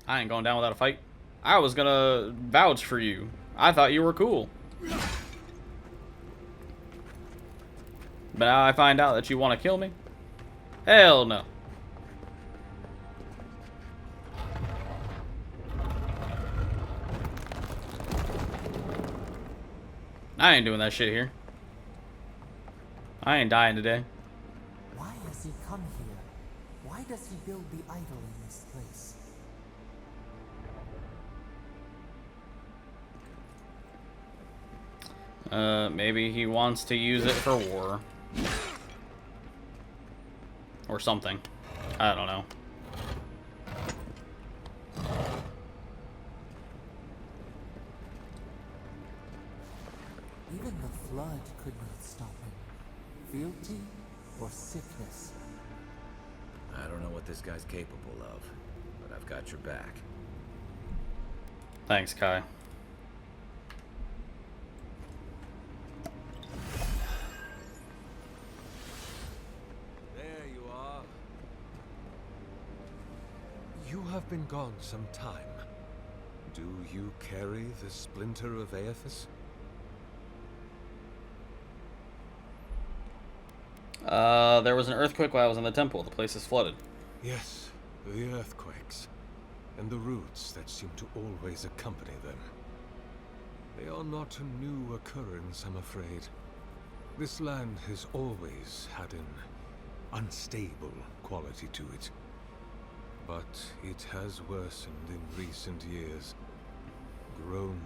I ain't going down without a fight. I was gonna vouch for you. I thought you were cool. But now I find out that you want to kill me? Hell no. I ain't doing that shit here. I ain't dying today. Why has he come here? Why does he build the idol in this place? Maybe he wants to use it for war. Or something. I don't know. Even the flood could not stop him. Fealty or sickness? I don't know what this guy's capable of, but I've got your back. Thanks, Kai. There you are. You have been gone some time. Do you carry the splinter of Aethys? There was an earthquake while I was in the temple. The place is flooded. Yes, the earthquakes, and the roots that seem to always accompany them. They are not a new occurrence, I'm afraid. This land has always had an unstable quality to it. But it has worsened in recent years, grown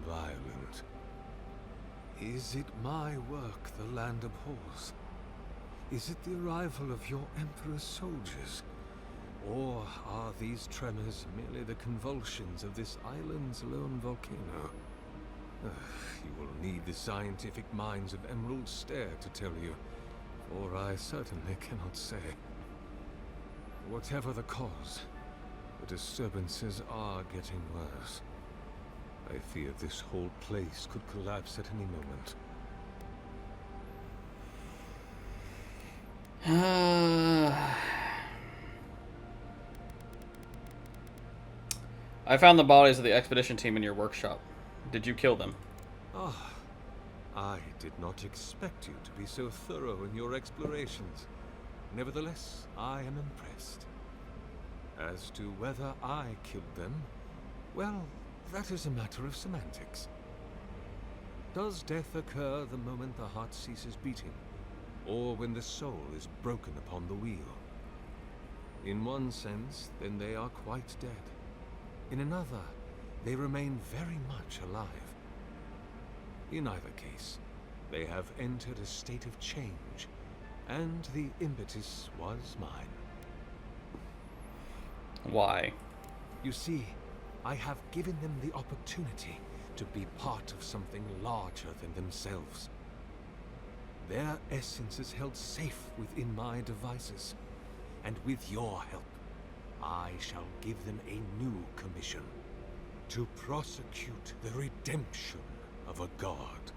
violent. Is it my work the land abhors? Is it the arrival of your Emperor's soldiers? Or are these tremors merely the convulsions of this island's lone volcano? You will need the scientific minds of Emerald Stair to tell you, for I certainly cannot say. Whatever the cause, the disturbances are getting worse. I fear this whole place could collapse at any moment. I found the bodies of the expedition team in your workshop. Did you kill them? Ah, I did not expect you to be so thorough in your explorations. Nevertheless, I am impressed. As to whether I killed them, well, that is a matter of semantics. Does death occur the moment the heart ceases beating, or when the soul is broken upon the wheel? In one sense, then they are quite dead. In another, they remain very much alive. In either case, they have entered a state of change, and the impetus was mine. Why? You see, I have given them the opportunity to be part of something larger than themselves. Their essence is held safe within my devices, and with your help, I shall give them a new commission: to prosecute the redemption of a god.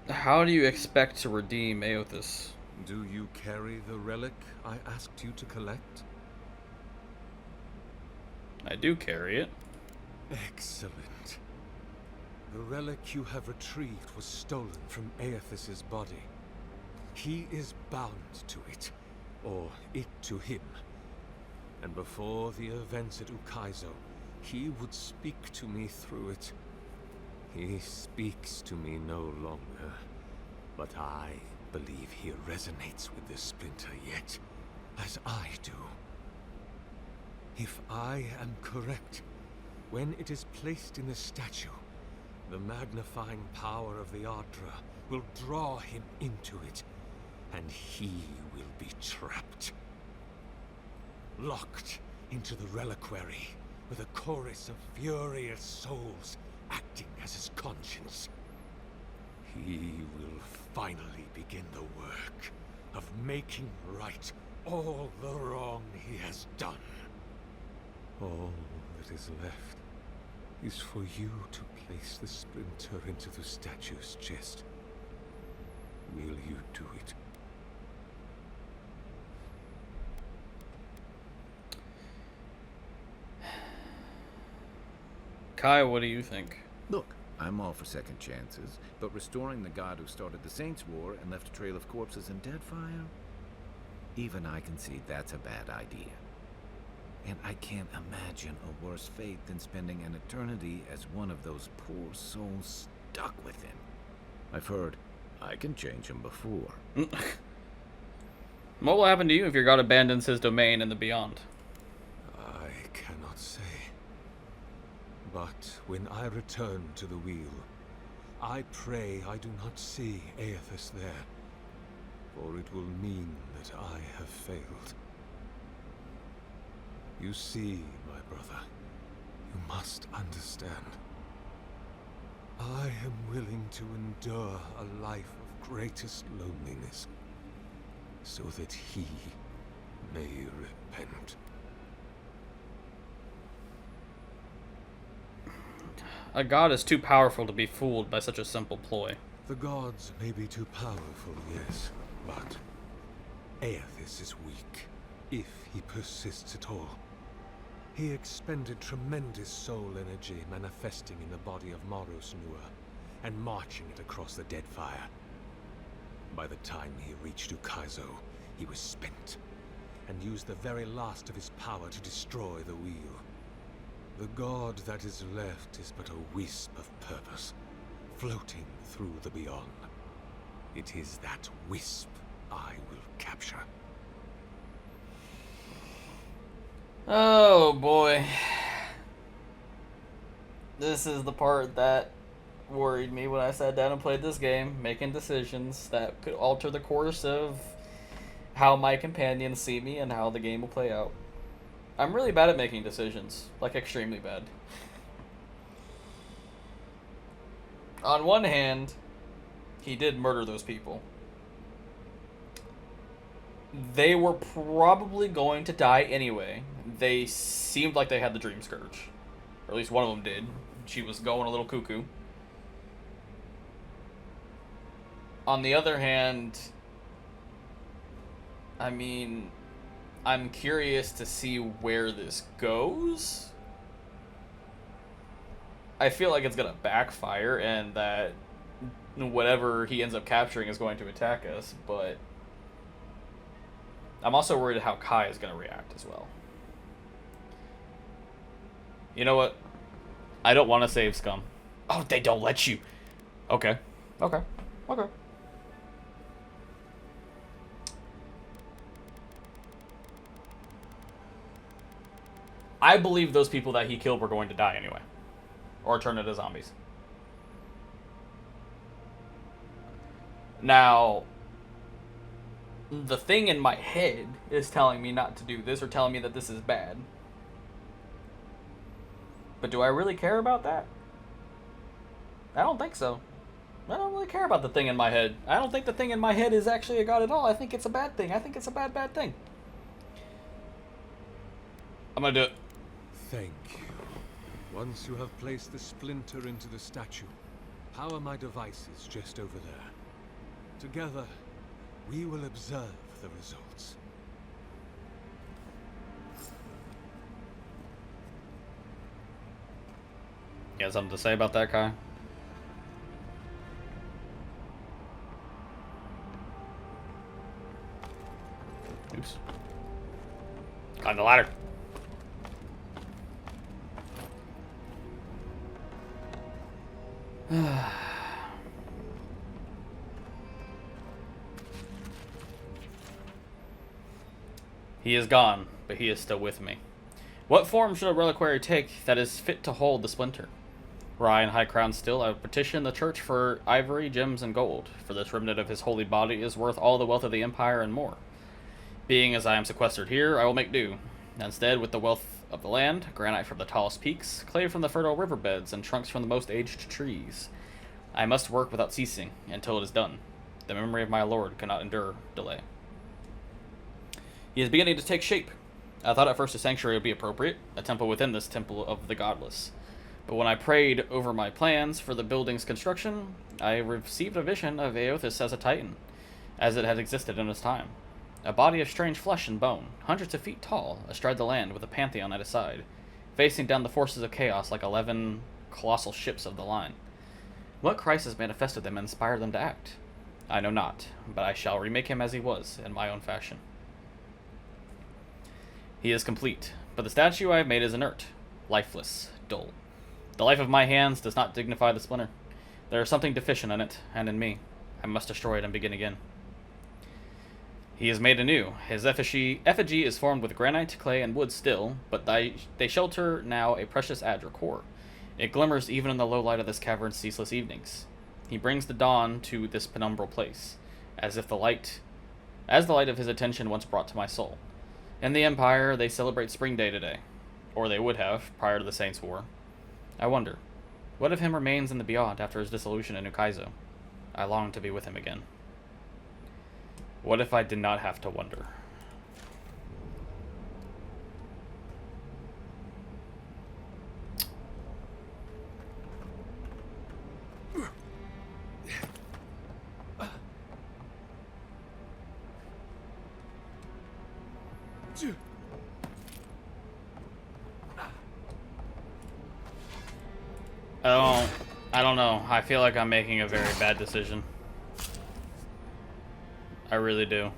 How do you expect to redeem Aethys? Do you carry the relic I asked you to collect? I do carry it. Excellent. The relic you have retrieved was stolen from Aethys' body. He is bound to it, or it to him. And before the events at Ukaizo, he would speak to me through it. He speaks to me no longer, but I believe he resonates with the splinter yet, as I do. If I am correct, when it is placed in the statue, the magnifying power of the Ardra will draw him into it, and he will be trapped. Locked into the reliquary with a chorus of furious souls acting as his conscience. He will finally begin the work of making right all the wrong he has done. All that is left is for you to place the splinter into the statue's chest. Will you do it? Kai, what do you think? Look, I'm all for second chances, but restoring the god who started the Saints' War and left a trail of corpses and dead fire? Even I can see that's a bad idea. And I can't imagine a worse fate than spending an eternity as one of those poor souls stuck with him. I've heard I can change him before. What will happen to you if your god abandons his domain in the beyond? I cannot say. But when I return to the wheel, I pray I do not see Aethys there, for it will mean that I have failed. You see, my brother, you must understand. I am willing to endure a life of greatest loneliness, so that he may repent. A god is too powerful to be fooled by such a simple ploy. The gods may be too powerful, yes, but Aethys is weak, if he persists at all. He expended tremendous soul energy manifesting in the body of Moros Nua and marching it across the dead fire. By the time he reached Ukaizo, he was spent, and used the very last of his power to destroy the wheel. The god that is left is but a wisp of purpose, floating through the beyond. It is that wisp I will capture. Oh boy. This is the part that worried me when I sat down and played this game, making decisions that could alter the course of how my companions see me and how the game will play out. I'm really bad at making decisions, like extremely bad. On one hand, he did murder those people. They were probably going to die anyway. They seemed like they had the Dream Scourge. Or at least one of them did. She was going a little cuckoo. On the other hand, I mean, I'm curious to see where this goes. I feel like it's going to backfire and that whatever he ends up capturing is going to attack us, but I'm also worried how Kai is going to react as well. You know what? I don't want to save Scum. Oh, they don't let you. Okay. Okay. Okay. I believe those people that he killed were going to die anyway. Or turn into zombies. Now, the thing in my head is telling me not to do this or telling me that this is bad. But do I really care about that? I don't think so. I don't really care about the thing in my head. I don't think the thing in my head is actually a god at all. I think it's a bad thing. I think it's a bad, bad thing. I'm gonna do it. Thank you. Once you have placed the splinter into the statue, power my devices just over there. Together, we will observe the results. You got something to say about that, Kai? Oops. Climb the ladder. He is gone, but he is still with me. What form should a reliquary take that is fit to hold the splinter? Were I in high crown still, I would petition the church for ivory, gems, and gold, for this remnant of his holy body is worth all the wealth of the empire and more. Being as I am sequestered here, I will make do. Instead, with the wealth of the land, granite from the tallest peaks, clay from the fertile riverbeds, and trunks from the most aged trees, I must work without ceasing until it is done. The memory of my lord cannot endure delay. He is beginning to take shape. I thought at first a sanctuary would be appropriate, a temple within this temple of the godless. But when I prayed over my plans for the building's construction, I received a vision of Aethys as a titan, as it had existed in his time. A body of strange flesh and bone, hundreds of feet tall, astride the land with a pantheon at his side, facing down the forces of chaos like 11 colossal ships of the line. What crisis manifested them and inspired them to act? I know not, but I shall remake him as he was, in my own fashion. He is complete, but the statue I have made is inert, lifeless, dull. The life of my hands does not dignify the splinter. There is something deficient in it, and in me. I must destroy it and begin again. He is made anew. His effigy is formed with granite, clay, and wood still, but they shelter now a precious azure core. It glimmers even in the low light of this cavern's ceaseless evenings. He brings the dawn to this penumbral place, as the light of his attention once brought to my soul. In the Empire, they celebrate Spring Day today, or they would have, prior to the Saints' War. I wonder, what of him remains in the Beyond after his dissolution in Ukaizo? I long to be with him again. What if I did not have to wonder? I don't know. I feel like I'm making a very bad decision. I really do.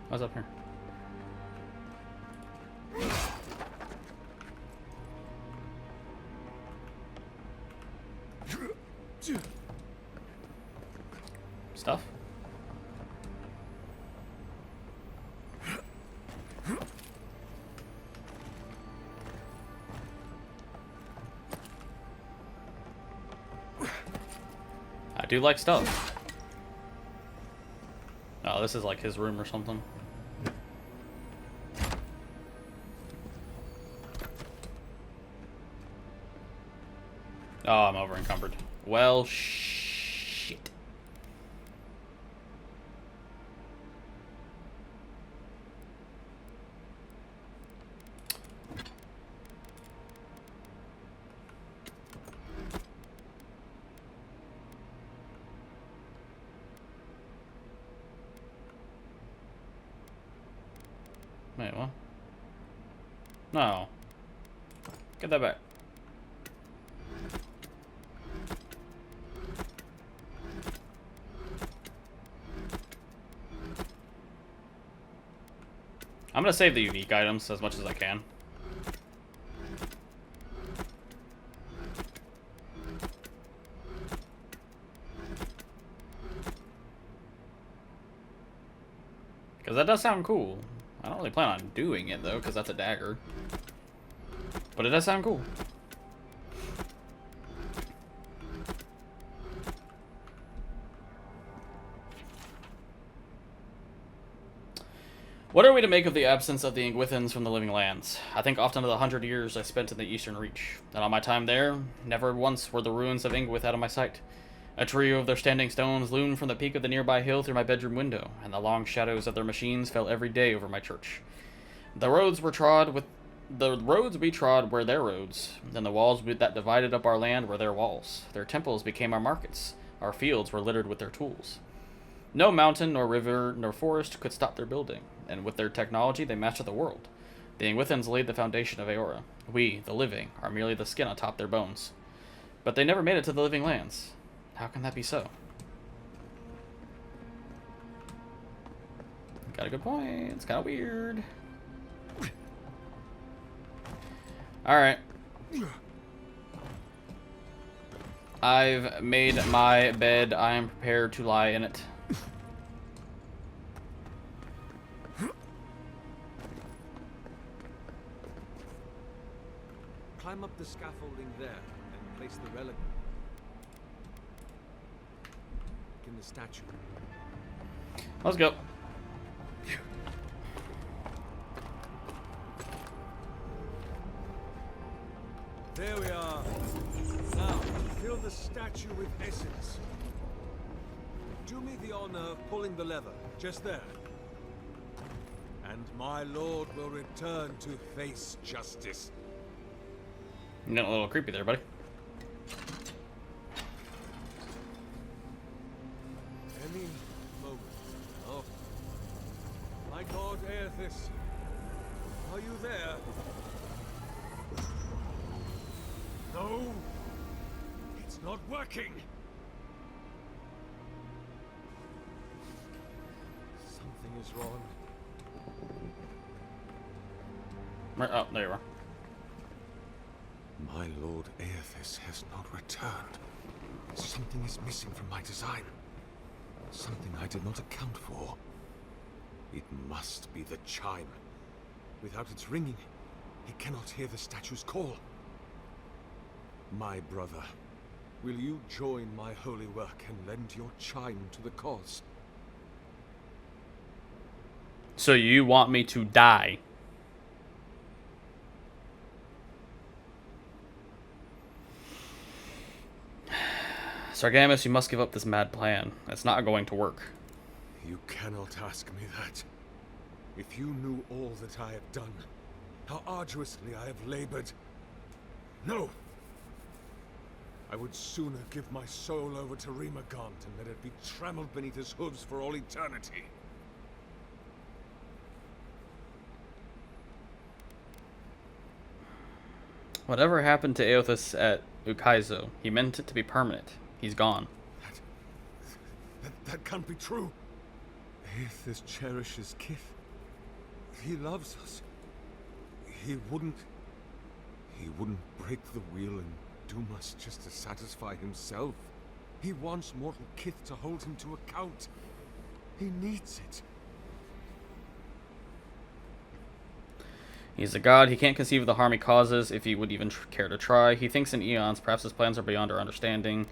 What's up here? Stuff? I do like stuff. Oh, this is like his room or something. Oh, I'm over encumbered. Well, shit. Wait, what? No. Get that back. I'm gonna save the unique items as much as I can. Because that does sound cool. I don't really plan on doing it though, because that's a dagger. But it does sound cool. What are we to make of the absence of the Ingwithans from the living lands? I think often of the 100 years I spent in the Eastern Reach, and on my time there, never once were the ruins of Ingwith out of my sight. A trio of their standing stones loomed from the peak of the nearby hill through my bedroom window, and the long shadows of their machines fell every day over my church. The roads we trod were their roads, and the walls that divided up our land were their walls. Their temples became our markets. Our fields were littered with their tools. No mountain, nor river, nor forest could stop their building, and with their technology they mastered the world. The Ingwithans laid the foundation of Eora. We, the living, are merely the skin atop their bones. But they never made it to the living lands. How can that be so? Got a good point. It's kind of weird. Alright. I've made my bed. I am prepared to lie in it. Climb up the scaffolding there and place the relic in the statue. Let's go. There we are. Now, fill the statue with essence. Do me the honor of pulling the lever, just there. And my lord will return to face justice. You got a little creepy there, buddy. Any Sargamis! Are you there? No! It's not working! Something is wrong. Oh, there you are. My Lord Aethys has not returned. Something is missing from my design. Something I did not account for. It must be the chime. Without its ringing, he cannot hear the statue's call. My brother, will you join my holy work and lend your chime to the cause? So you want me to die? Sargamis, you must give up this mad plan. It's not going to work. You cannot ask me that. If you knew all that I have done, how arduously I have labored. No! I would sooner give my soul over to Remagant and let it be trammeled beneath his hooves for all eternity. Whatever happened to Aethys at Ukaizo, he meant it to be permanent. He's gone. That can't be true. Aethys cherishes Kith. He loves us. He wouldn't break the wheel and doom us just to satisfy himself. He wants mortal Kith to hold him to account. He needs it. He's a god. He can't conceive of the harm he causes if he would even care to try. He thinks in eons. Perhaps his plans are beyond our understanding.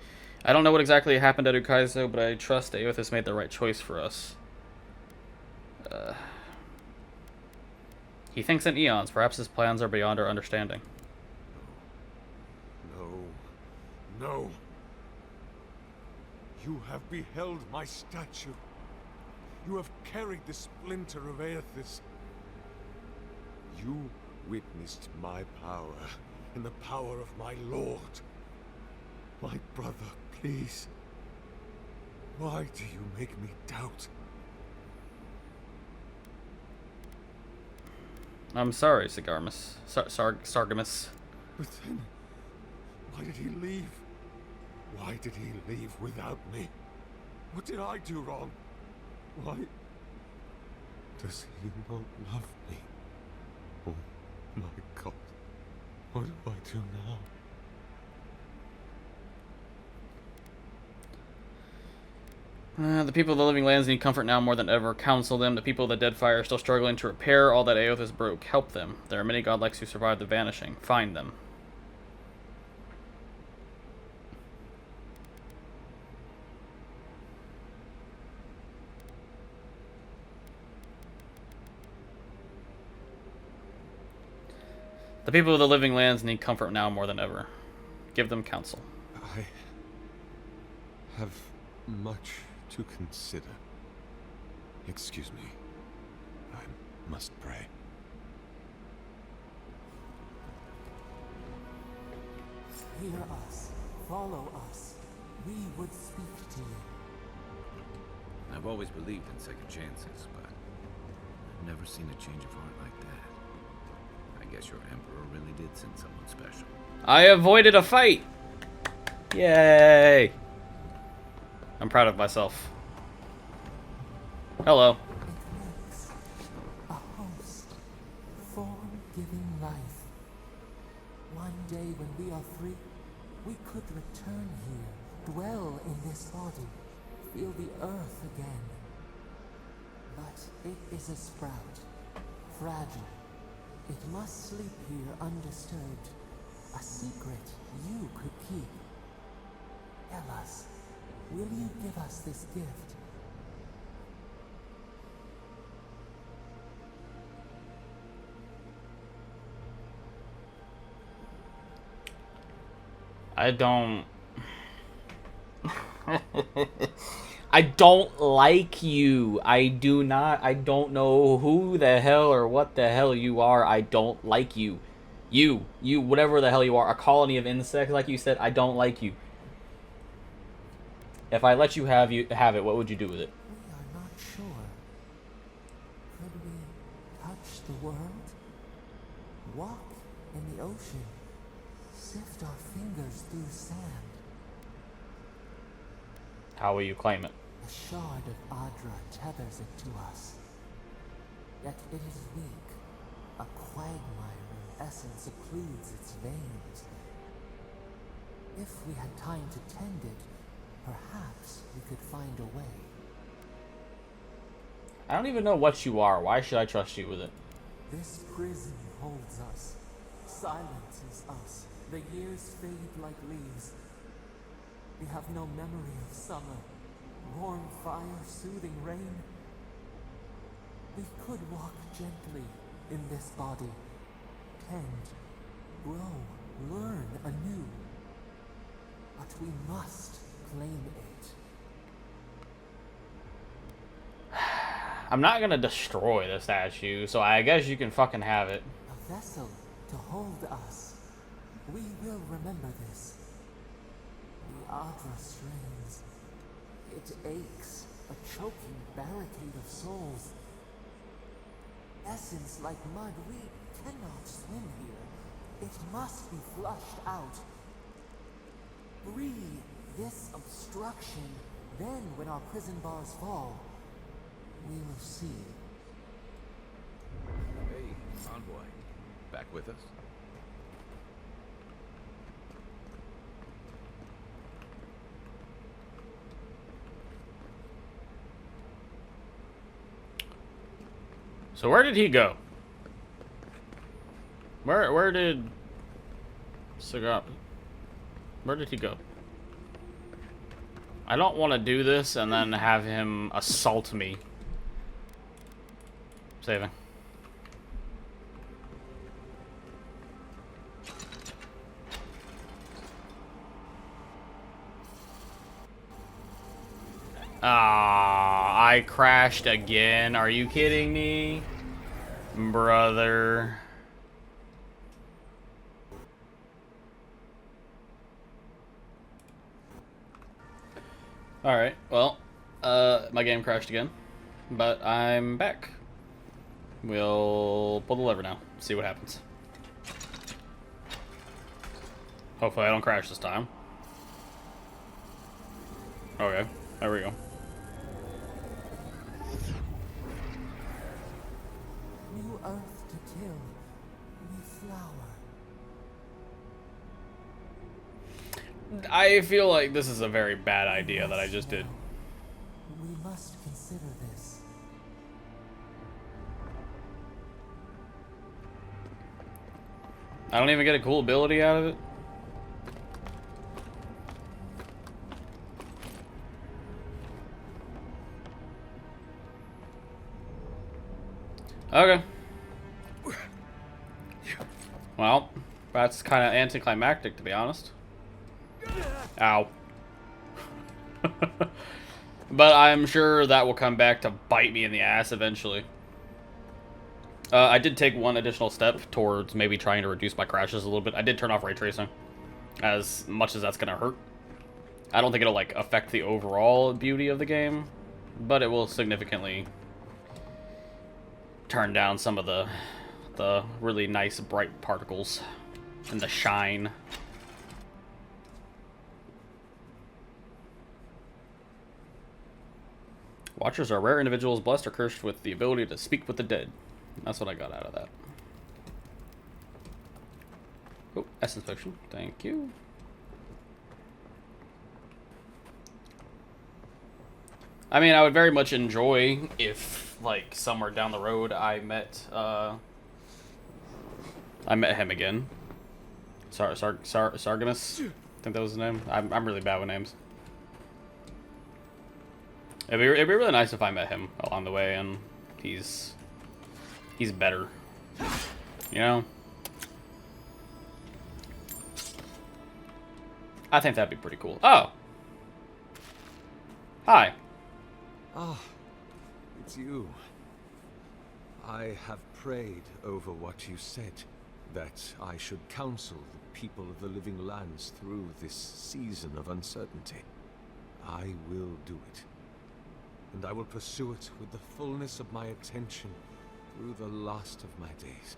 I don't know what exactly happened at Ukaizo, but I trust Aethys made the right choice for us. He thinks in eons. Perhaps his plans are beyond our understanding. No. You have beheld my statue. You have carried the splinter of Aethys. You witnessed my power and the power of my lord. My brother, please. Why do you make me doubt? I'm sorry, Sargamis. Sargamis. But then, why did he leave? Why did he leave without me? What did I do wrong? Why does he not love me? Oh my God. What do I do now? The people of the living lands need comfort now more than ever. Counsel them. The people of the Deadfire are still struggling to repair all that Aethys broke. Help them. There are many godlikes who survived the vanishing. Find them. The people of the living lands need comfort now more than ever. Give them counsel. I have much to consider. Excuse me. I must pray. Hear us. Follow us. We would speak to you. I've always believed in second chances, but I've never seen a change of heart like that. I guess your Emperor really did send someone special. I avoided a fight! Yay! I'm proud of myself. Hello. It makes a host, form-giving life. One day when we are free, we could return here, dwell in this body, feel the earth again. But it is a sprout, fragile. It must sleep here undisturbed. A secret you could keep. Tell us, will you give us this gift? I don't... I don't like you. I do not. I don't know who the hell or what the hell you are. I don't like you. You, whatever the hell you are. A colony of insects, like you said. I don't like you. If I let you have it, what would you do with it? We are not sure. Could we touch the world? Walk in the ocean. Sift our fingers through sand. How will you claim it? A shard of Adra tethers it to us. Yet it is weak. A quagmire of essence occludes its veins. If we had time to tend it, perhaps we could find a way. I don't even know what you are. Why should I trust you with it? This prison holds us, silences us. The years fade like leaves. We have no memory of summer, warm fire, soothing rain. We could walk gently in this body, tend, grow, learn anew. But we must claim it. I'm not gonna destroy the statue, so I guess you can fucking have it. A vessel to hold us. We will remember this. The Adra strains. It aches, a choking barricade of souls. Essence like mud, we cannot swim here. It must be flushed out. Free this obstruction. Then, when our prison bars fall, we will see. Hey, envoy. Back with us? So where did he go? Where did Sargamis? Where did he go? I don't want to do this and then have him assault me. Saving. Ah, I crashed again. Are you kidding me? Brother. Alright, well, my game crashed again, but I'm back. We'll pull the lever now, see what happens. Hopefully I don't crash this time. Okay, there we go. New earth to till, new flower. I feel like this is a very bad idea that I just did. We must consider this. I don't even get a cool ability out of it. Okay. Well, that's kind of anticlimactic, to be honest. Ow. But I'm sure that will come back to bite me in the ass eventually. I did take one additional step towards maybe trying to reduce my crashes a little bit. I did turn off ray tracing, as much as that's going to hurt. I don't think it'll, like, affect the overall beauty of the game, but it will significantly turn down some of the really nice bright particles and the shine. Watchers are rare individuals blessed or cursed with the ability to speak with the dead. That's what I got out of that. Oh, essence potion. Thank you. I mean, I would very much enjoy if, like, somewhere down the road I met him again. Sargamis? I think that was his name. I'm really bad with names. It'd be really nice if I met him along the way and he's better. You know? I think that'd be pretty cool. Oh! Hi. Ah, it's you. I have prayed over what you said, that I should counsel the people of the living lands through this season of uncertainty. I will do it. And I will pursue it with the fullness of my attention, through the last of my days.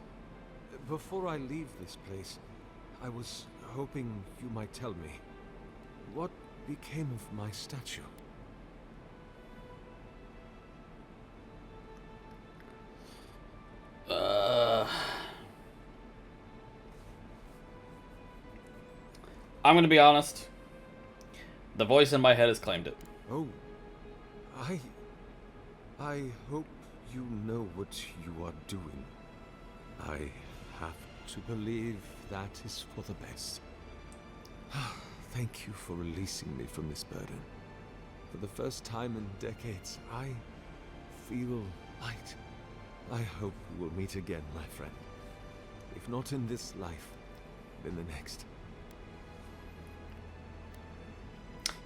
Before I leave this place, I was hoping you might tell me what became of my statue. I'm gonna be honest. The voice in my head has claimed it. Oh, I hope you know what you are doing. I have to believe that is for the best. Thank you for releasing me from this burden. For the first time in decades, I feel light. I hope we will meet again, my friend. If not in this life, then the next.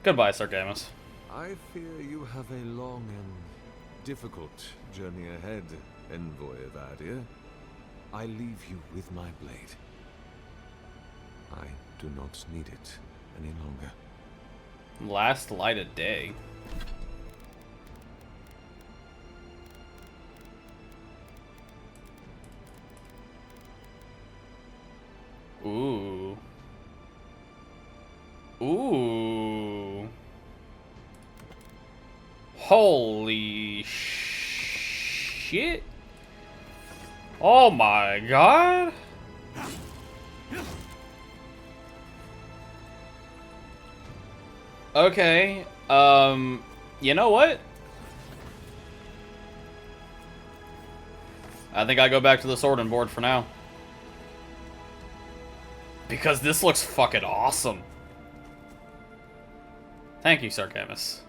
Goodbye, Sargamis. I fear you have a long and difficult journey ahead, Envoy Avadir. I leave you with my blade. I do not need it any longer. Last light of day. Ooh. Ooh. Holy shit. Oh my god. Okay. You know what? I think I go back to the sword and board for now. Because this looks fucking awesome. Thank you, Sargamis.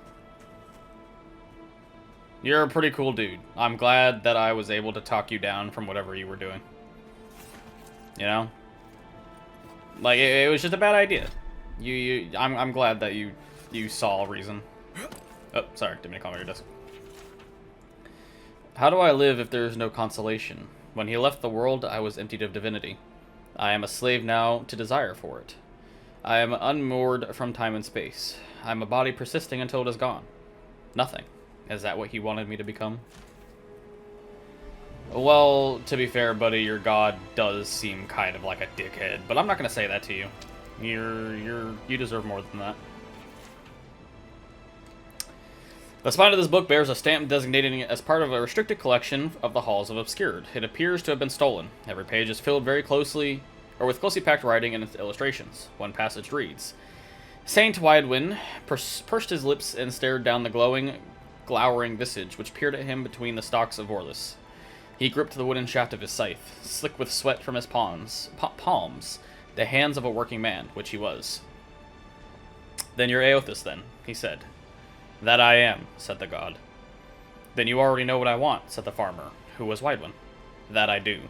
You're a pretty cool dude. I'm glad that I was able to talk you down from whatever you were doing. You know? Like, it was just a bad idea. I'm glad that you saw a reason. Oh, sorry. Didn't mean to call me your desk. How do I live if there is no consolation? When he left the world, I was emptied of divinity. I am a slave now to desire for it. I am unmoored from time and space. I am a body persisting until it is gone. Nothing. Is that what he wanted me to become? Well, to be fair, buddy, your god does seem kind of like a dickhead, but I'm not gonna say that to you. You deserve more than that. The spine of this book bears a stamp designating it as part of a restricted collection of the Halls of Obscured. It appears to have been stolen. Every page is filled very closely, or with closely packed writing and its illustrations. One passage reads, Saint Widewin pursed his lips and stared down the glowering visage which peered at him between the stalks of Vorlis. He gripped the wooden shaft of his scythe, slick with sweat from his palms, the hands of a working man, which he was. Then you're Aothis, then, he said. That I am, said the god. Then you already know what I want, said the farmer, who was Widewin. That I do.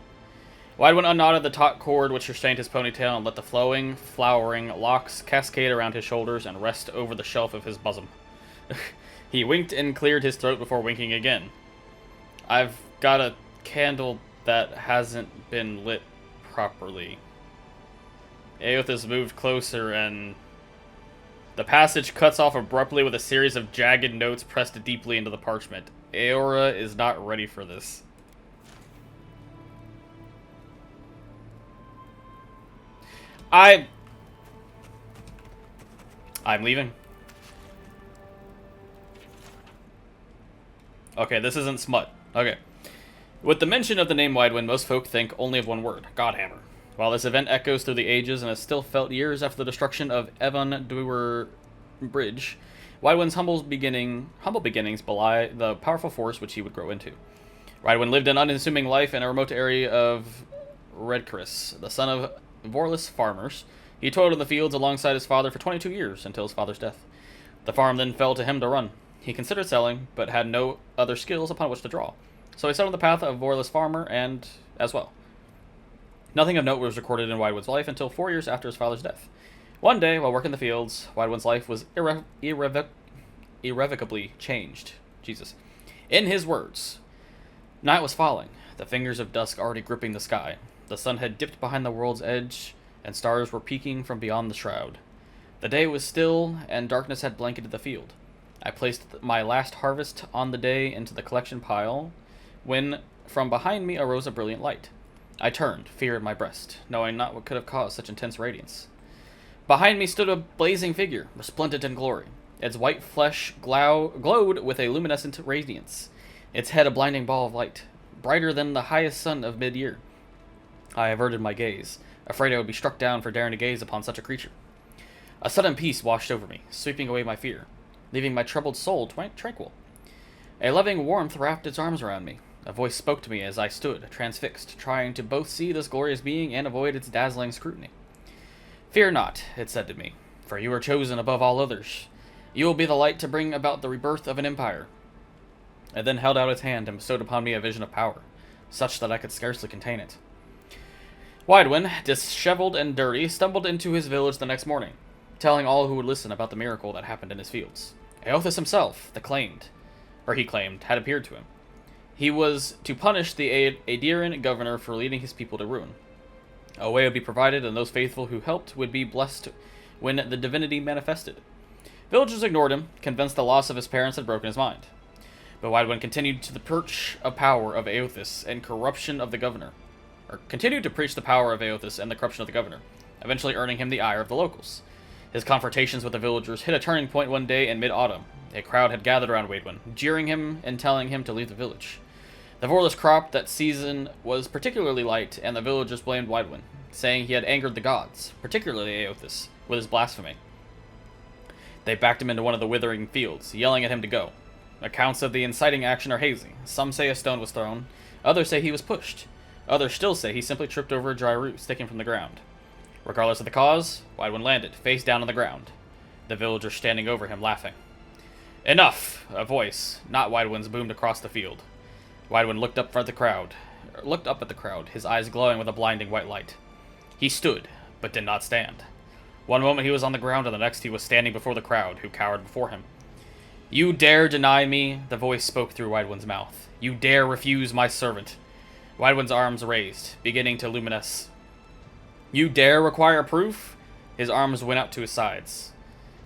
Widewin unknotted the taut cord which restrained his ponytail and let the flowing, flowering locks cascade around his shoulders and rest over the shelf of his bosom. He winked and cleared his throat before winking again. I've got a candle that hasn't been lit properly. Aothis moved closer and... The passage cuts off abruptly with a series of jagged notes pressed deeply into the parchment. Eora is not ready for this. I'm leaving. Okay, this isn't smut. Okay. With the mention of the name Widewin, most folk think only of one word, Godhammer. While this event echoes through the ages and is still felt years after the destruction of Evan Dwemer Bridge, Widewin's humble beginnings belie the powerful force which he would grow into. Widewin lived an unassuming life in a remote area of Redcaris, the son of Vorlis farmers. He toiled in the fields alongside his father for 22 years until his father's death. The farm then fell to him to run. He considered selling, but had no other skills upon which to draw. So he set on the path of Vorlis farmer and as well. Nothing of note was recorded in Widewin's life until 4 years after his father's death. One day, while working the fields, Widewin's life was irrevocably changed. Jesus. In his words, night was falling, the fingers of dusk already gripping the sky. The sun had dipped behind the world's edge, and stars were peeking from beyond the shroud. The day was still, and darkness had blanketed the field. I placed my last harvest on the day into the collection pile, when from behind me arose a brilliant light. I turned, fear in my breast, knowing not what could have caused such intense radiance. Behind me stood a blazing figure, resplendent in glory. Its white flesh glowed with a luminescent radiance, its head a blinding ball of light, brighter than the highest sun of mid-year. I averted my gaze, afraid I would be struck down for daring to gaze upon such a creature. A sudden peace washed over me, sweeping away my fear, leaving my troubled soul tranquil. A loving warmth wrapped its arms around me. A voice spoke to me as I stood, transfixed, trying to both see this glorious being and avoid its dazzling scrutiny. "Fear not," it said to me, "for you are chosen above all others. You will be the light to bring about the rebirth of an empire." It then held out its hand and bestowed upon me a vision of power, such that I could scarcely contain it. Widewin, disheveled and dirty, stumbled into his village the next morning, telling all who would listen about the miracle that happened in his fields. Eothas himself, he claimed, had appeared to him. He was to punish the Aediran governor for leading his people to ruin. A way would be provided, and those faithful who helped would be blessed when the divinity manifested. Villagers ignored him, convinced the loss of his parents had broken his mind. But Widewin continued to the perch of power of Eothas and corruption of the governor. Continued to preach the power of Eothas and the corruption of the governor, eventually earning him the ire of the locals. His confrontations with the villagers hit a turning point one day in mid-autumn. A crowd had gathered around Widewin, jeering him and telling him to leave the village. The vorless crop that season was particularly light, and the villagers blamed Widewin, saying he had angered the gods, particularly Eothas, with his blasphemy. They backed him into one of the withering fields, yelling at him to go. Accounts of the inciting action are hazy. Some say a stone was thrown, others say he was pushed. Others still say he simply tripped over a dry root sticking from the ground. Regardless of the cause, Widewin landed, face down on the ground, the villagers standing over him, laughing. "Enough!" A voice, not Widewin's, boomed across the field. Widewin looked up at the crowd, his eyes glowing with a blinding white light. He stood, but did not stand. One moment he was on the ground, and the next he was standing before the crowd, who cowered before him. "You dare deny me?" The voice spoke through Widewin's mouth. "You dare refuse my servant?" Widewin's arms raised, beginning to luminesce. "You dare require proof?" His arms went out to his sides.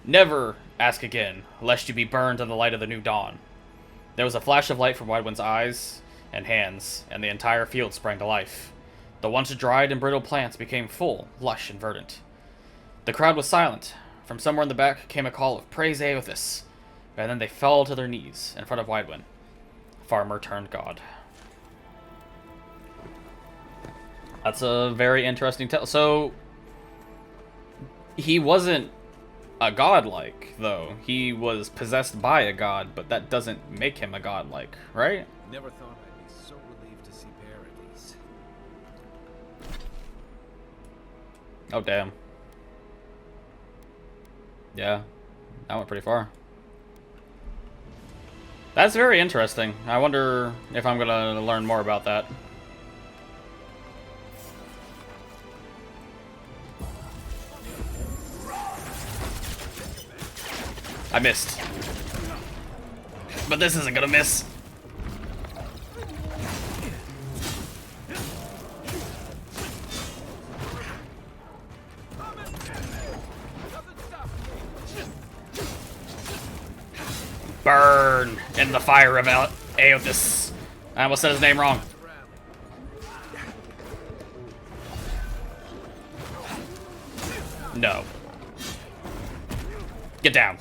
"Never ask again, lest you be burned in the light of the new dawn." There was a flash of light from Widewin's eyes and hands, and the entire field sprang to life. The once dried and brittle plants became full, lush, and verdant. The crowd was silent. From somewhere in the back came a call of "Praise Eothas," and then they fell to their knees in front of Widewin. Farmer turned god. That's a very interesting tell. So, he wasn't a godlike, though. He was possessed by a god, but that doesn't make him a godlike, right? Never thought I'd be so relieved to see Paradise. Oh, damn. Yeah, that went pretty far. That's very interesting. I wonder if I'm gonna learn more about that. I missed. But this isn't gonna miss. Burn in the fire of Eothas. I almost said his name wrong. No. Get down.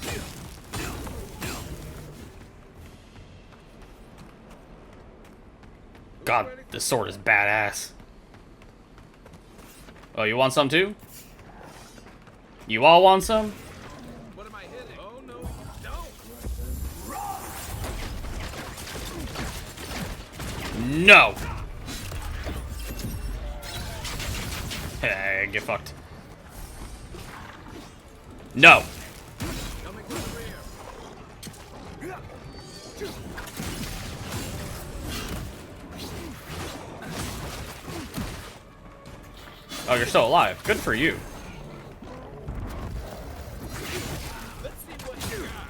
God, this sword is badass. Oh, you want some too? You all want some? What am I hitting? Oh no, don't! No! Hey, get fucked. No! Coming from the rear. Oh, you're still alive. Good for you. Let's see what you got.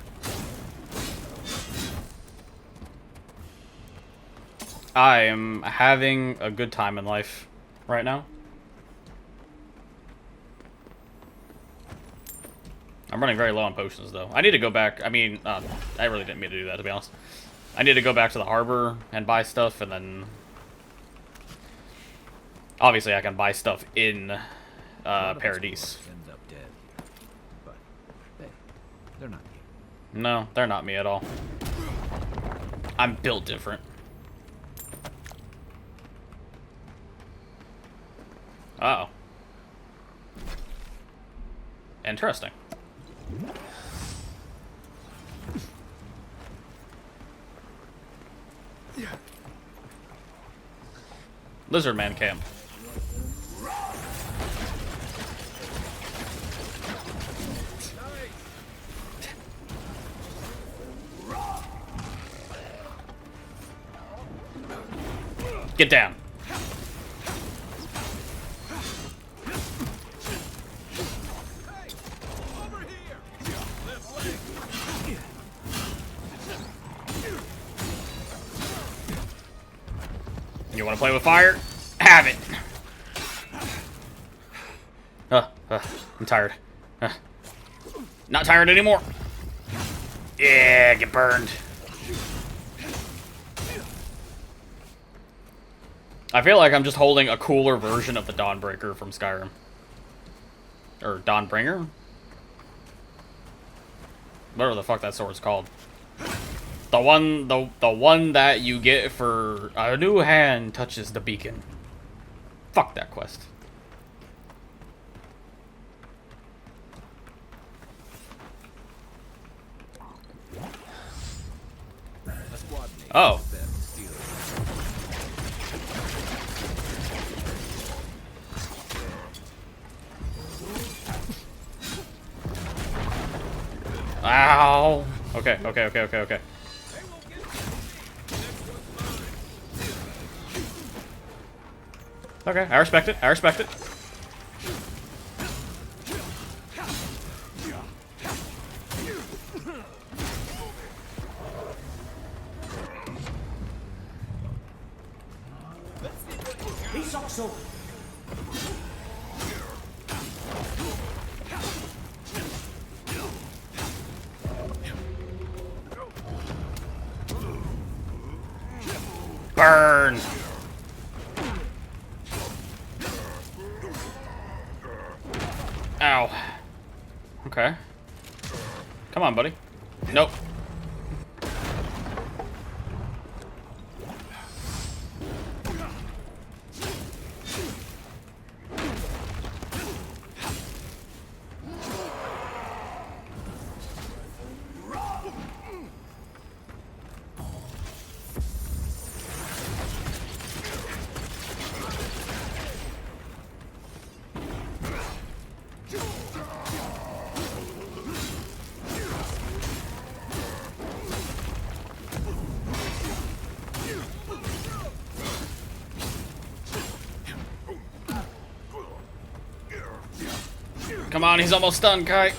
I am having a good time in life right now. I'm running very low on potions, though. I need to go back. I mean, I really didn't mean to do that, to be honest. I need to go back to the harbor and buy stuff, and then Obviously, I can buy stuff in A lot of Paradise. explorers ends up dead here. But hey, they're not you. No, they're not me at all. I'm built different. Uh-oh. Interesting. Lizard man camp. Get down. You want to play with fire? Have it. I'm tired. Not tired anymore. Yeah, get burned. I feel like I'm just holding a cooler version of the Dawnbreaker from Skyrim. Or Dawnbringer? Whatever the fuck that sword's called. The one that you get for a new hand touches the beacon. Fuck that quest. Oh. Ow. Okay. Okay, I respect it. Burn! Ow. Okay. Come on, buddy. Nope. Come on, he's almost done, Kai.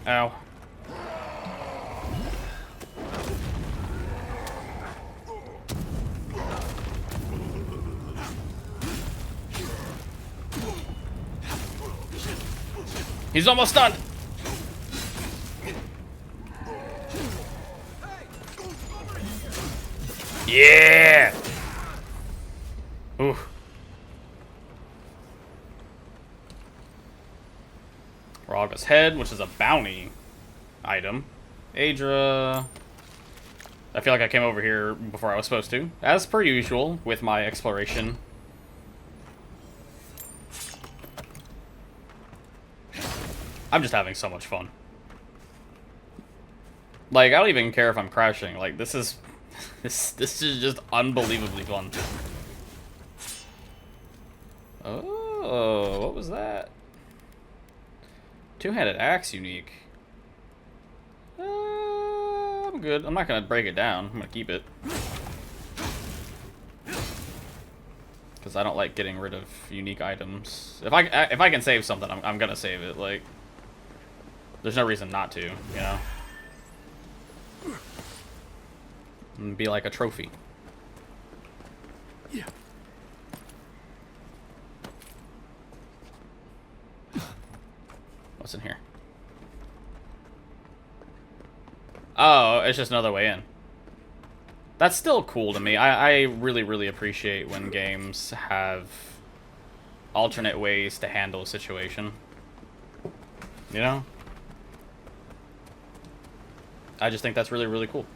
Ow. He's almost done. Yeah. Ooh. Raga's head, which is a bounty item. Aedra. I feel like I came over here before I was supposed to, as per usual with my exploration. I'm just having so much fun. Like, I don't even care if I'm crashing. Like, this is this is just unbelievably fun. Oh, what was that? Two-handed axe unique. I'm good. I'm not gonna break it down. I'm gonna keep it. Because I don't like getting rid of unique items. If I can save something, I'm gonna save it. Like, there's no reason not to, you know? And be like a trophy. Yeah. What's in here? Oh, it's just another way in. That's still cool to me. I really, really appreciate when games have alternate ways to handle a situation. You know? I just think that's really, really cool.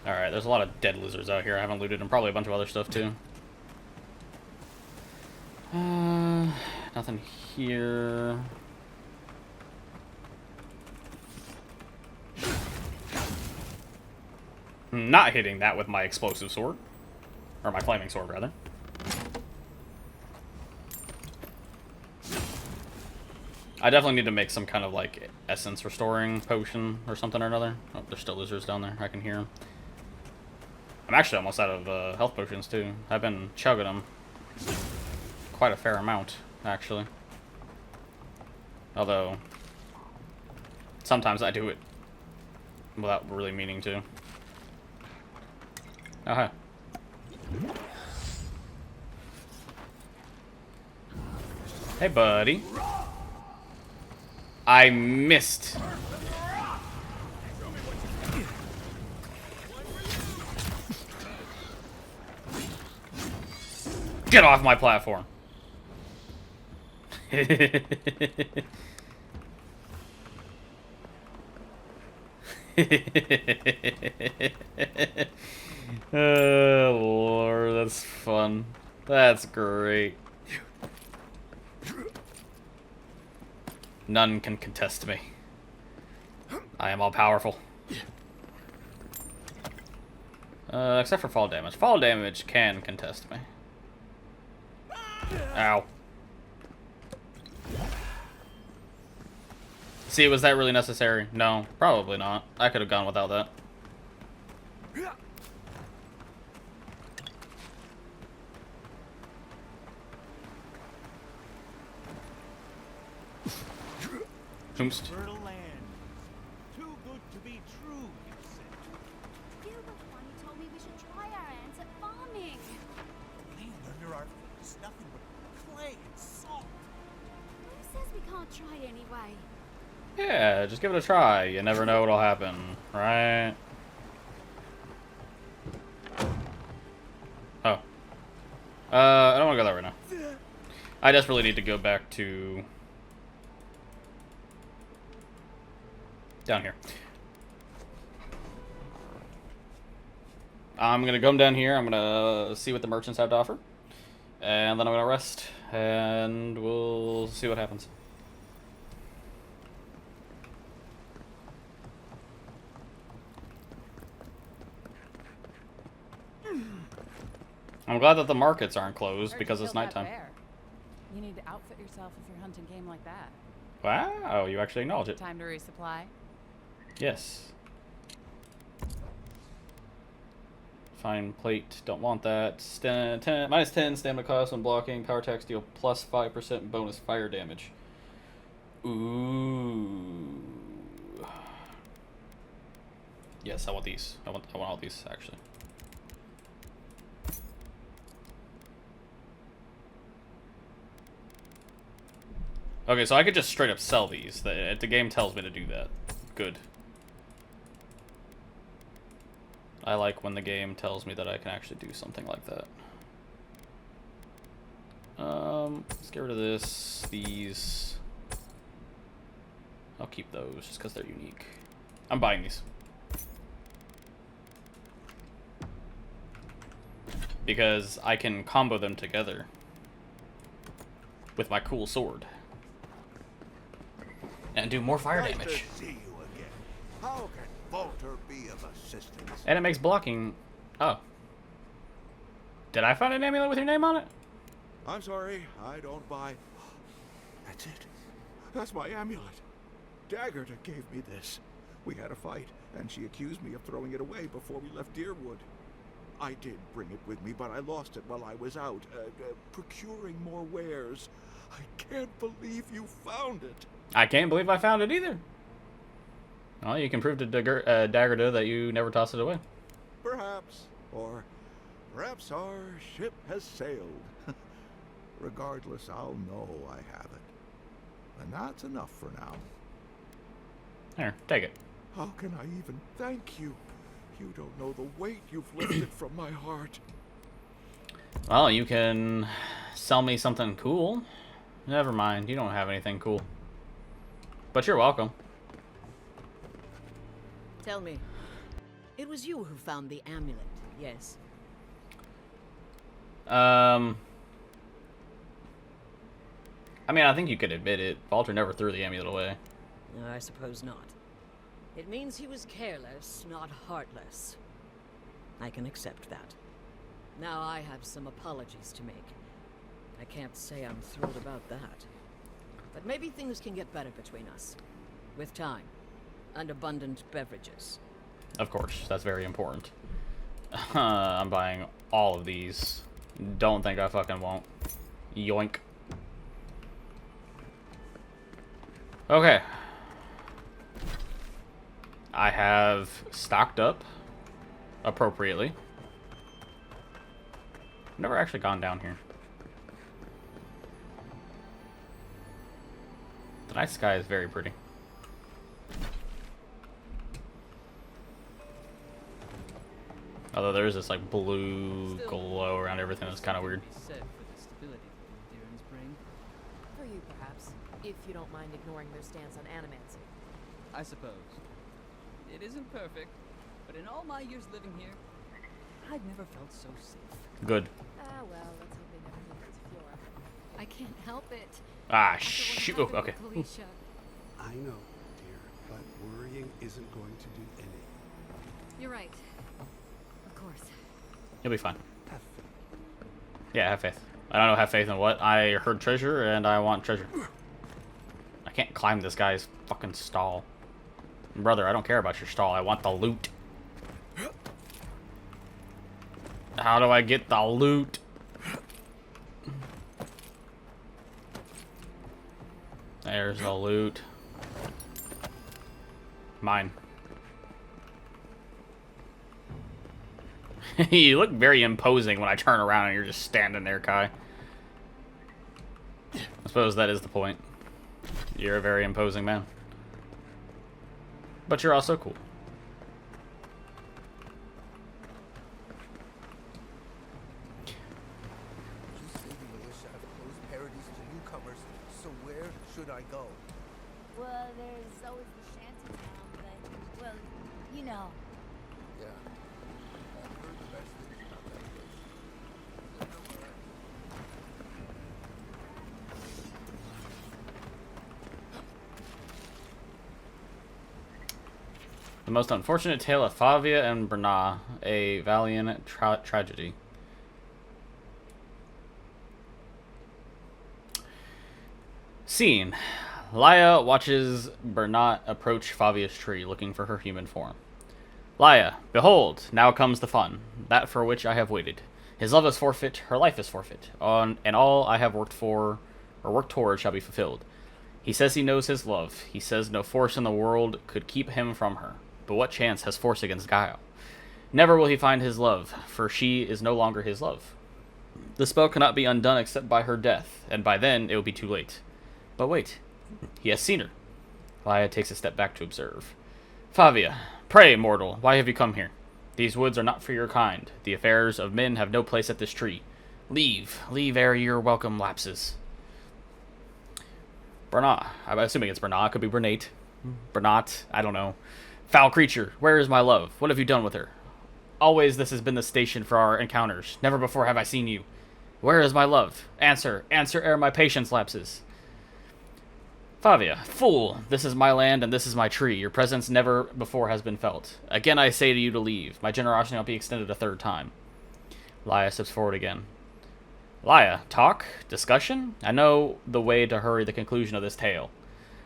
Alright, there's a lot of dead lizards out here. I haven't looted, and probably a bunch of other stuff, too. Nothing here. Not hitting that with my explosive sword. Or my flaming sword, rather. I definitely need to make some kind of, like, essence restoring potion or something or another. Oh, there's still lizards down there. I can hear them. I'm actually almost out of health potions, too. I've been chugging them quite a fair amount, actually. Although, sometimes I do it without really meaning to. Oh, hi. Hey, buddy. I missed. Get off my platform. Oh, Lord, that's fun. That's great. None can contest me. I am all powerful. Except for fall damage. Fall damage can contest me. Ow. See, was that really necessary? No, probably not. I could have gone without that. Oompst. Fertile land. Too good to be true, you said. You were the one who told me we should try our hands at farming. Land under our feet is nothing but clay and salt. Who says we can't try it anyway? Yeah, just give it a try. You never know what'll happen, right? Oh. I don't want to go there right now. I desperately need to go back to... down here. I'm going to come down here. I'm going to see what the merchants have to offer. And then I'm going to rest. And we'll see what happens. I'm glad that the markets aren't closed because it's nighttime. You need to outfit yourself if you're hunting game like that. Wow, you actually acknowledge it. Time to resupply. Yes. Fine plate, don't want that. Minus 10 stamina cost when blocking. Power attack deal plus 5% bonus fire damage. Ooh. Yes, I want these. I want all these actually. Okay, so I could just straight up sell these. The game tells me to do that. Good. I like when the game tells me that I can actually do something like that. Let's get rid of this. These. I'll keep those just because they're unique. I'm buying these. Because I can combo them together with my cool sword. And do more fire damage. Nice to see you again. How can Walter be of assistance? And it makes blocking... Oh. Did I find an amulet with your name on it? I'm sorry, I don't buy... That's it. That's my amulet. Daggerta gave me this. We had a fight, and she accused me of throwing it away before we left Deerwood. I did bring it with me, but I lost it while I was out, procuring more wares. I can't believe you found it. I can't believe I found it either. Well, you can prove to Daggerta that you never tossed it away. Perhaps. Or perhaps our ship has sailed. Regardless, I'll know I have it. And that's enough for now. Here, take it. How can I even thank you? You don't know the weight you've lifted from my heart. Well, you can sell me something cool. Never mind, you don't have anything cool. But you're welcome. Tell me, it was you who found the amulet, yes? I mean, I think you could admit it. Walter never threw the amulet away. No, I suppose not. It means he was careless, not heartless. I can accept that. Now I have some apologies to make. I can't say I'm thrilled about that. But maybe things can get better between us. With time. And abundant beverages. Of course, that's very important. I'm buying all of these. Don't think I fucking won't. Yoink. Okay. I have stocked up appropriately. Never actually gone down here. The night sky is very pretty. Although there's this like blue glow around everything that's kind of weird. For you, perhaps, if you don't mind ignoring their stance on animancy. I suppose. It isn't perfect, but in all my years living here, I've never felt so safe. Good. Ah, well, let's hope they never make it to Eora. I can't help it. Ah, shoot. Oh, okay. I know, dear, but worrying isn't going to do any. You're right. Of course. You'll be fine. Have faith. Yeah, have faith. I don't know, have faith in what? I heard treasure, and I want treasure. I can't climb this guy's fucking stall. Brother, I don't care about your stall. I want the loot. How do I get the loot? There's the loot. Mine. You look very imposing when I turn around and you're just standing there, Kai. I suppose that is the point. You're a very imposing man. But you're also cool. You say the militia have closed parodies to newcomers, so where should I go? Well, there's always the shanty town, but, well, you know. Yeah. I've heard the best things about that place. I know where The most unfortunate tale of Favia and Bernard, a valiant tragedy. Scene. Laia watches Bernat approach Favia's tree, looking for her human form. Laia, behold, now comes the fun, that for which I have waited. His love is forfeit, her life is forfeit, and all I have worked for, or worked toward, shall be fulfilled. He says he knows his love. He says no force in the world could keep him from her. But what chance has force against guile? Never will he find his love, for she is no longer his love. The spell cannot be undone except by her death, and by then it will be too late. But wait, he has seen her. Laia takes a step back to observe. Favia, pray, mortal, why have you come here? These woods are not for your kind. The affairs of men have no place at this tree. Leave ere your welcome lapses. Bernat, I'm assuming it's Bernat, could be Bernate. Bernat, I don't know. Foul creature, where is my love? What have you done with her? Always this has been the station for our encounters. Never before have I seen you. Where is my love? Answer ere my patience lapses. Favia, fool, this is my land and this is my tree. Your presence never before has been felt. Again I say to you to leave. My generosity will not be extended a third time. Laia steps forward again. Laia, talk? Discussion? I know the way to hurry the conclusion of this tale.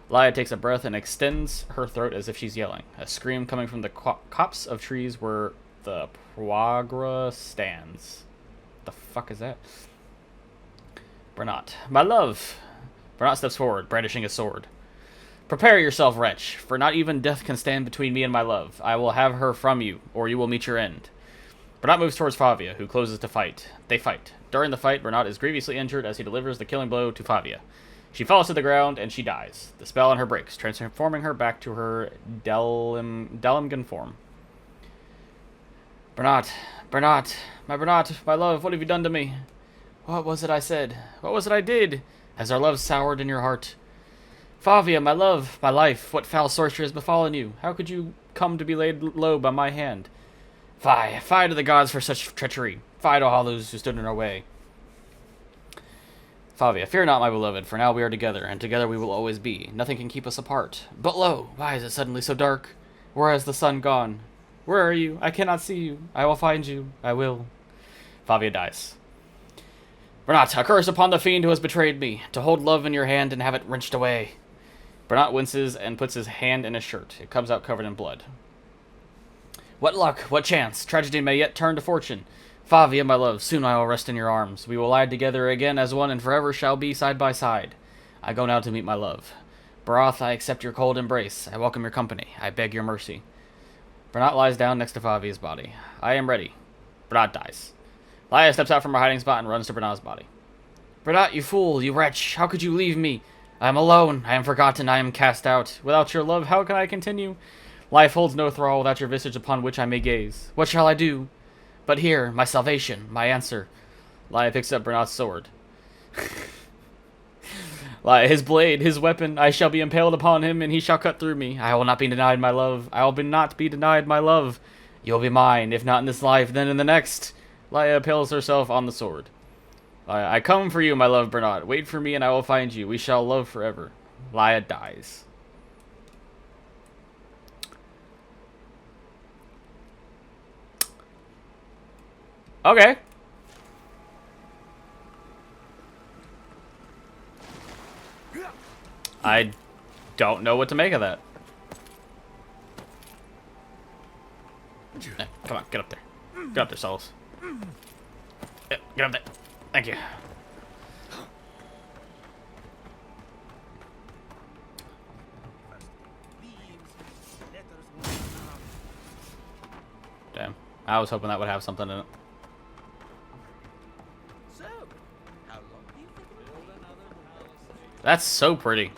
Laia takes a breath and extends her throat as if she's yelling. A scream coming from the copse of trees where the Puagra stands. The fuck is that? Bernat. My love! Bernat steps forward, brandishing his sword. Prepare yourself, wretch, for not even death can stand between me and my love. I will have her from you, or you will meet your end. Bernat moves towards Favia, who closes to fight. They fight. During the fight, Bernat is grievously injured as he delivers the killing blow to Favia. She falls to the ground, and she dies. The spell on her breaks, transforming her back to her Delmgan form. Bernat, Bernat, my love, what have you done to me? What was it I said? What was it I did? Has our love soured in your heart? Favia, my love, my life, what foul sorcery has befallen you? How could you come to be laid low by my hand? Fie, fie to the gods for such treachery. Fie to all those who stood in our way. Favia, fear not, my beloved, for now we are together, and together we will always be. Nothing can keep us apart. But lo, why is it suddenly so dark? Where has the sun gone? Where are you? I cannot see you. I will find you. I will. Favia dies. Bernat, a curse upon the fiend who has betrayed me, to hold love in your hand and have it wrenched away. Bernat winces and puts his hand in his shirt. It comes out covered in blood. What luck, what chance. Tragedy may yet turn to fortune. Favia, my love, soon I will rest in your arms. We will lie together again as one and forever shall be side by side. I go now to meet my love. Barath, I accept your cold embrace. I welcome your company. I beg your mercy. Bernat lies down next to Favia's body. I am ready. Bernat dies. Laia steps out from her hiding spot and runs to Bernat's body. Bernat, you fool, you wretch, how could you leave me? I am alone, I am forgotten, I am cast out. Without your love, how can I continue? Life holds no thrall without your visage upon which I may gaze. What shall I do? But here, my salvation, my answer. Laia picks up Bernat's sword. Laia, his blade, his weapon, I shall be impaled upon him, and he shall cut through me. I will not be denied my love. I will not be denied my love. You will be mine, if not in this life, then in the next. Laia impales herself on the sword. Laia, I come for you, my love, Bernat. Wait for me, and I will find you. We shall love forever. Laia dies. Okay. I don't know what to make of that. Come on, get up there. Get up there, Souls. Yeah, get up there. Thank you. Damn. I was hoping that would have something in it. That's so pretty.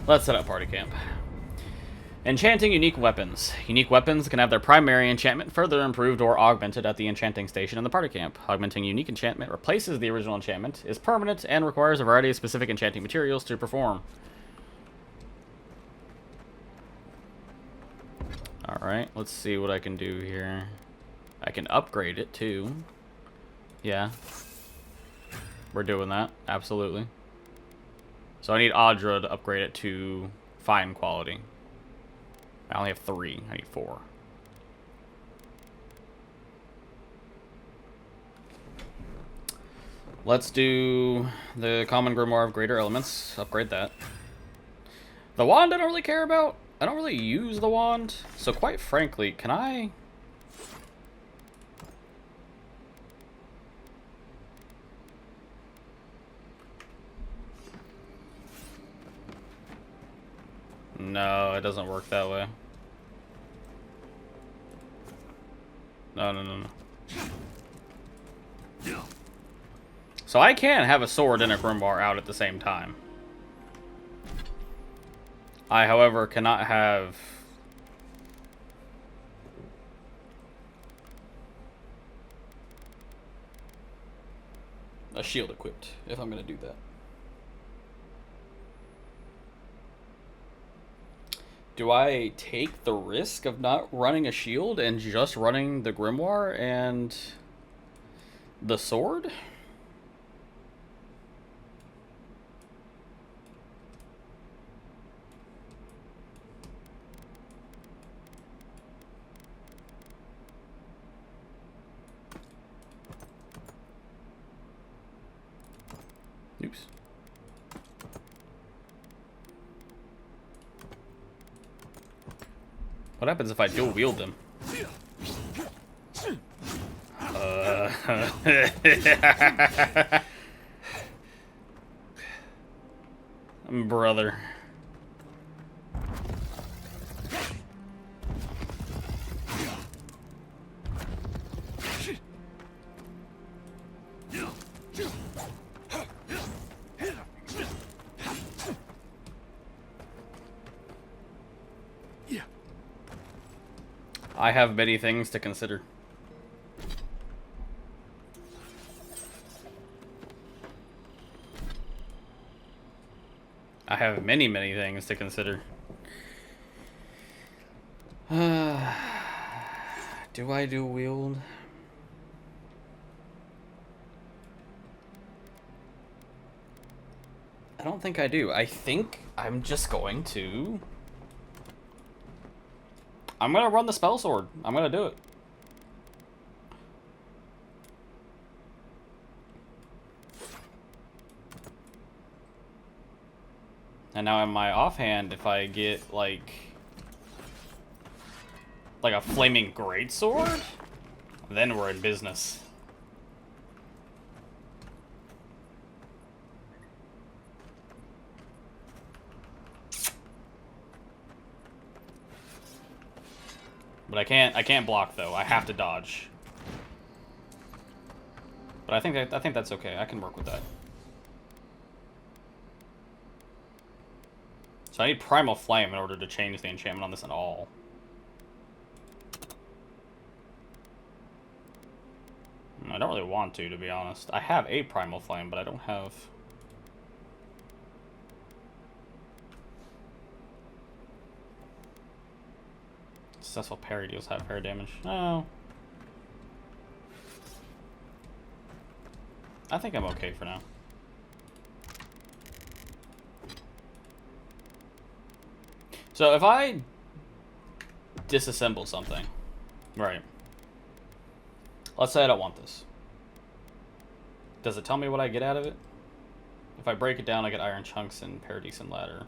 Let's set up party camp. Enchanting unique weapons. Unique weapons can have their primary enchantment further improved or augmented at the enchanting station in the party camp. Augmenting unique enchantment replaces the original enchantment, is permanent, and requires a variety of specific enchanting materials to perform. Alright, let's see what I can do here. I can upgrade it too. Yeah. We're doing that, absolutely. So I need Audra to upgrade it to fine quality. I only have 3. I need 4. Let's do the Common Grimoire of Greater Elements. Upgrade that. The wand I don't really care about. I don't really use the wand. So quite frankly, can I... No, it doesn't work that way. No. So I can have a sword and a grimoire out at the same time. I, however, cannot have... a shield equipped, if I'm going to do that. Do I take the risk of not running a shield and just running the grimoire and the sword? Oops. What happens if I dual wield them? Brother. I have many things to consider. I have many, many things to consider. Do I do wield? I don't think I do. I think I'm just going to... I'm gonna run the spell sword. I'm gonna do it. And now in my offhand, if I get like a flaming greatsword, then we're in business. But I can't block though. I have to dodge. But I think that's okay. I can work with that. So I need Primal Flame in order to change the enchantment on this at all. I don't really want to be honest. I have a Primal Flame, but I don't have... Successful parry deals half parry damage. No. I think I'm okay for now. So if I disassemble something, right? Let's say I don't want this. Does it tell me what I get out of it? If I break it down, I get iron chunks and Paradise and ladder.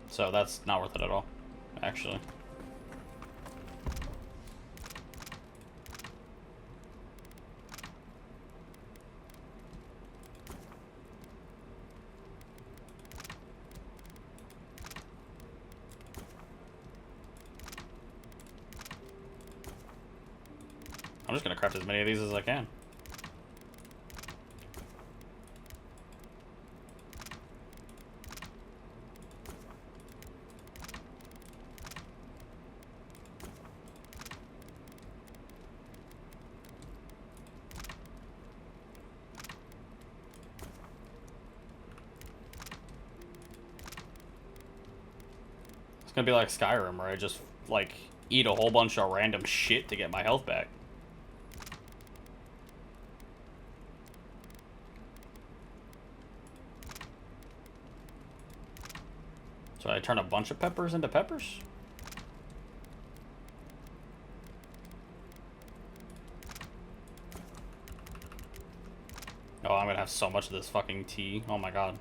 So that's not worth it at all, actually. I'm just gonna craft as many of these as I can. It's gonna be like Skyrim, where I just, like, eat a whole bunch of random shit to get my health back. So I turn a bunch of peppers into peppers? Oh, I'm gonna have so much of this fucking tea. Oh my god.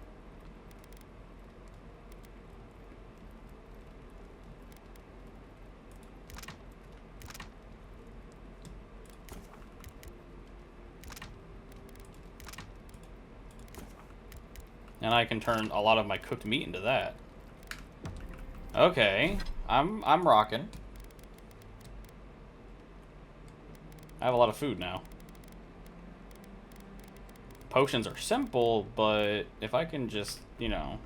And I can turn a lot of my cooked meat into that. Okay, I'm rocking. I have a lot of food now. Potions are simple, but if I can just, you know,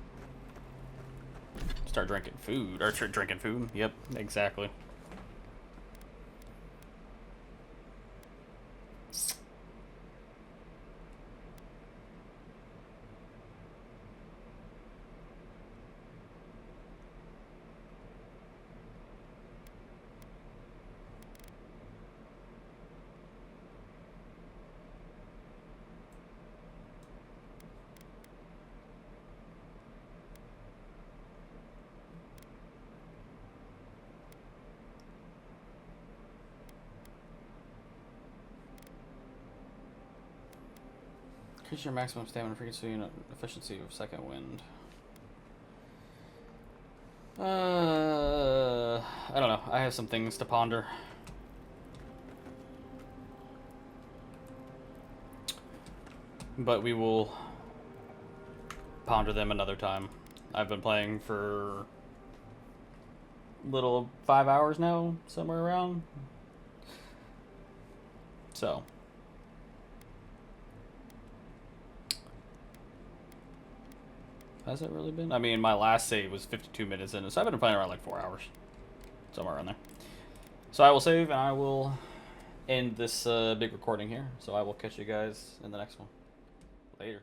start drinking food, or drinking food, yep, exactly. Increase your maximum stamina frequency and efficiency of second wind. I don't know. I have some things to ponder. But we will ponder them another time. I've been playing for little 5 hours now, somewhere around. So Has it really been? I mean, my last save was 52 minutes in, so I've been playing around like 4 hours. Somewhere around there. So I will save, and I will end this big recording here. So I will catch you guys in the next one. Later.